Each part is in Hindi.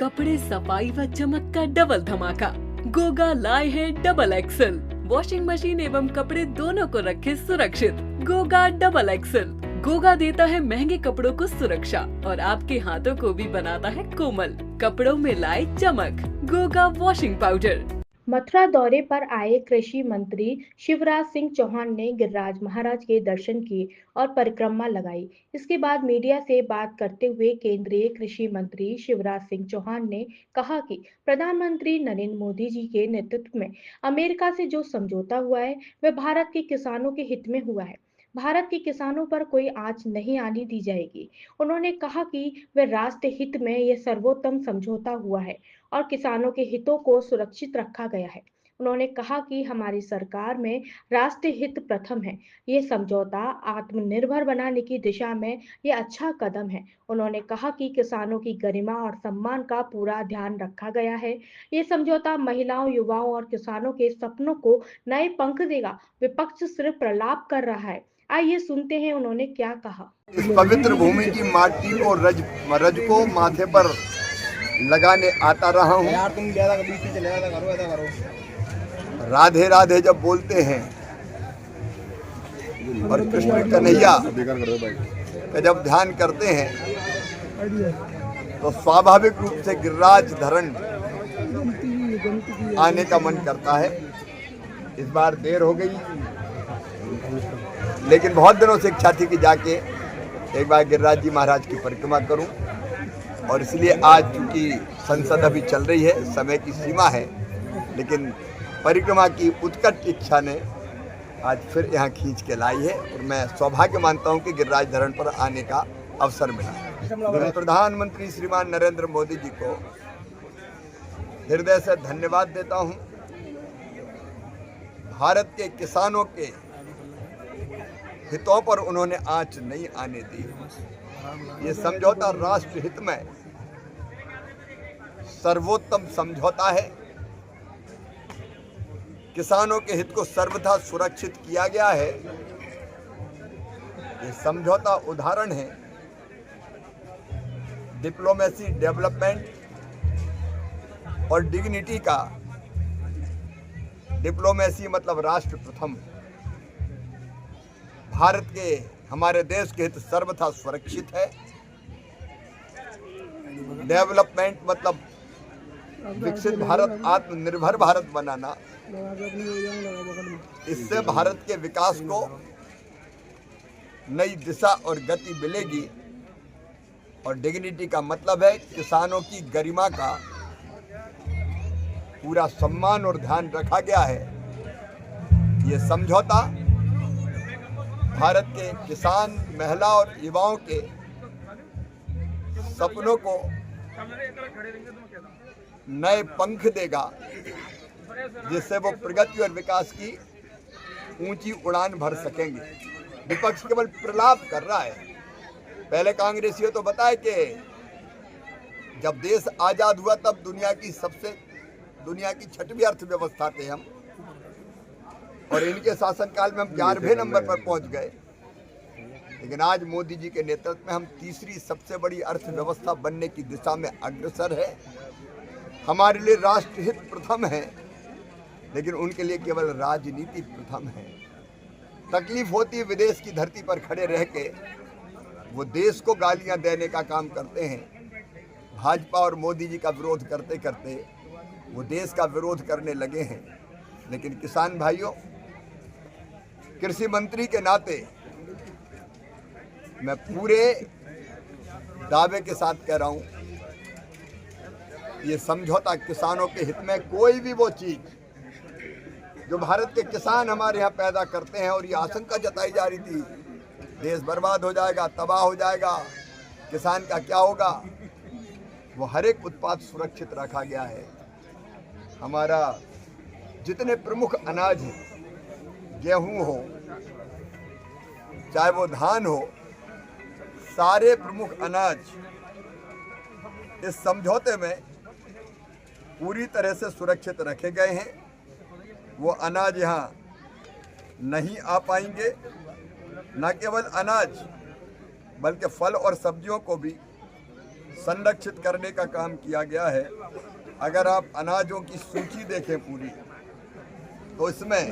कपड़े सफाई व चमक का डबल धमाका। गोगा लाए है डबल एक्सल। वॉशिंग मशीन एवं कपड़े दोनों को रखे सुरक्षित। Goga double axle. गोगा देता है महंगे कपड़ों को सुरक्षा और आपके हाथों को भी बनाता है कोमल। कपड़ों में लाए चमक। Goga washing powder. मथुरा दौरे पर आए कृषि मंत्री शिवराज सिंह चौहान ने गिरिराज महाराज के दर्शन किए और परिक्रमा लगाई। इसके बाद मीडिया से बात करते हुए केंद्रीय कृषि मंत्री शिवराज सिंह चौहान ने कहा कि प्रधानमंत्री नरेंद्र मोदी जी के नेतृत्व में अमेरिका से जो समझौता हुआ है वह भारत के किसानों के हित में हुआ है। भारत के किसानों पर कोई आंच नहीं आने दी जाएगी। उन्होंने कहा कि वह राष्ट्र हित में यह सर्वोत्तम समझौता हुआ है और किसानों के हितों को सुरक्षित रखा गया है। उन्होंने कहा कि हमारी सरकार में राष्ट्रीय हित प्रथम है। ये समझौता आत्मनिर्भर बनाने की दिशा में ये अच्छा कदम है। उन्होंने कहा कि किसानों की गरिमा और सम्मान का पूरा ध्यान रखा गया है। ये समझौता महिलाओं, युवाओं और किसानों के सपनों को नए पंख देगा। विपक्ष सिर्फ प्रलाप कर रहा है। आइए सुनते हैं उन्होंने क्या कहा। इस पवित्र भूमि की माटी को रज को माथे पर लगाने आता रहा हूँ। राधे राधे जब बोलते हैं और कृष्ण कन्हैया का जब ध्यान करते हैं तो स्वाभाविक रूप से गिरिराज धरण आने का मन करता है। इस बार देर हो गई, लेकिन बहुत दिनों से इच्छा थी कि जाके एक बार गिरिराज जी महाराज की परिक्रमा करूं, और इसलिए आज चूंकि संसद अभी चल रही है, समय की सीमा है, लेकिन परिक्रमा की उत्कट इच्छा ने आज फिर यहाँ खींच के लाई है और मैं सौभाग्य मानता हूँ कि गिरिराज धरण पर आने का अवसर मिला। मैं प्रधानमंत्री श्रीमान नरेंद्र मोदी जी को हृदय से धन्यवाद देता हूँ। भारत के किसानों के हितों पर उन्होंने आंच नहीं आने दी। ये समझौता राष्ट्र हित में सर्वोत्तम समझौता है। किसानों के हित को सर्वथा सुरक्षित किया गया है। ये समझौता उदाहरण है डिप्लोमेसी, डेवलपमेंट और डिग्निटी का। डिप्लोमेसी मतलब राष्ट्र प्रथम। भारत के, हमारे देश के हित सर्वथा सुरक्षित है। डेवलपमेंट मतलब विकसित भारत, आत्मनिर्भर भारत बनाना। इससे भारत के विकास को नई दिशा और गति मिलेगी। और डिग्निटी का मतलब है किसानों की गरिमा का पूरा सम्मान और ध्यान रखा गया है। ये समझौता भारत के किसान, महिला और युवाओं के सपनों को नए पंख देगा, जिससे वो प्रगति और विकास की ऊंची उड़ान भर सकेंगे। विपक्ष केवल प्रलाप कर रहा है। पहले कांग्रेसियों तो बताए कि जब देश आजाद हुआ तब दुनिया की छठवीं अर्थव्यवस्था थे हम, और इनके शासनकाल में हम 11वें नंबर पर पहुंच गए। लेकिन आज मोदी जी के नेतृत्व में हम तीसरी सबसे बड़ी अर्थव्यवस्था बनने की दिशा में अग्रसर है। हमारे लिए राष्ट्रहित प्रथम है, लेकिन उनके लिए केवल राजनीति प्रथम है। तकलीफ होती है, विदेश की धरती पर खड़े रह के वो देश को गालियां देने का काम करते हैं। भाजपा और मोदी जी का विरोध करते करते वो देश का विरोध करने लगे हैं। लेकिन किसान भाइयों, कृषि मंत्री के नाते मैं पूरे दावे के साथ कह रहा हूं, ये समझौता किसानों के हित में। कोई भी वो चीज जो भारत के किसान हमारे यहाँ पैदा करते हैं, और ये आशंका जताई जा रही थी देश बर्बाद हो जाएगा, तबाह हो जाएगा, किसान का क्या होगा, वो हर एक उत्पाद सुरक्षित रखा गया है। हमारा जितने प्रमुख अनाज हैं, गेहूं हो चाहे वो धान हो, सारे प्रमुख अनाज इस समझौते में पूरी तरह से सुरक्षित रखे गए हैं। वो अनाज यहाँ नहीं आ पाएंगे। न केवल अनाज बल्कि फल और सब्जियों को भी संरक्षित करने का काम किया गया है। अगर आप अनाजों की सूची देखें पूरी, तो इसमें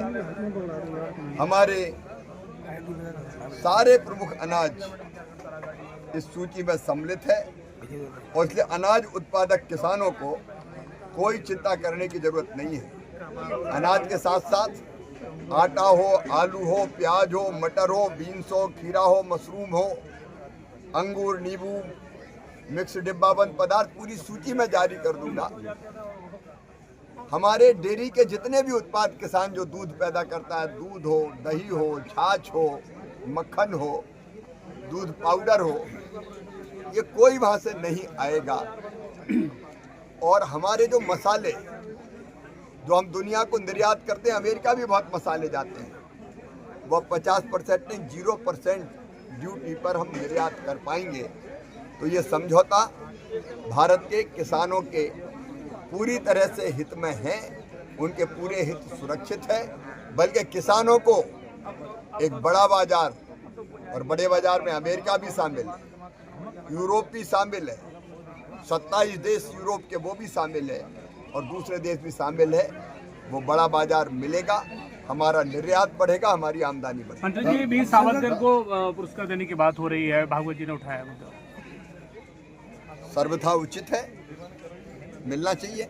हमारे सारे प्रमुख अनाज इस सूची में सम्मिलित है और इसलिए अनाज उत्पादक किसानों को कोई चिंता करने की जरूरत नहीं है। अनाज के साथ साथ आटा हो, आलू हो, प्याज हो, मटर हो, बीन्स हो, खीरा हो, मशरूम हो, अंगूर, नींबू, मिक्स डिब्बाबंद पदार्थ पूरी सूची में जारी कर दूंगा। हमारे डेयरी के जितने भी उत्पाद किसान जो दूध पैदा करता है, दूध हो, दही हो, छाछ हो, मक्खन हो, दूध पाउडर हो, ये कोई वहाँ से नहीं आएगा। और हमारे जो मसाले जो हम दुनिया को निर्यात करते हैं, अमेरिका भी बहुत मसाले जाते हैं, वो 50% नहीं 0% ड्यूटी पर हम निर्यात कर पाएंगे। तो ये समझौता भारत के किसानों के पूरी तरह से हित में है, उनके पूरे हित सुरक्षित है, बल्कि किसानों को एक बड़ा बाजार, और बड़े बाजार में अमेरिका भी शामिल है, यूरोप भी शामिल है, 27 देश यूरोप के वो भी शामिल है और दूसरे देश भी शामिल है, वो बड़ा बाजार मिलेगा, हमारा निर्यात बढ़ेगा, हमारी आमदनी बढ़ेगी। मंत्री जी, वीर सावरकर को पुरस्कार देने की बात हो रही है, भागवत जी ने उठाया मुद्दा। सर्वथा उचित है, मिलना चाहिए।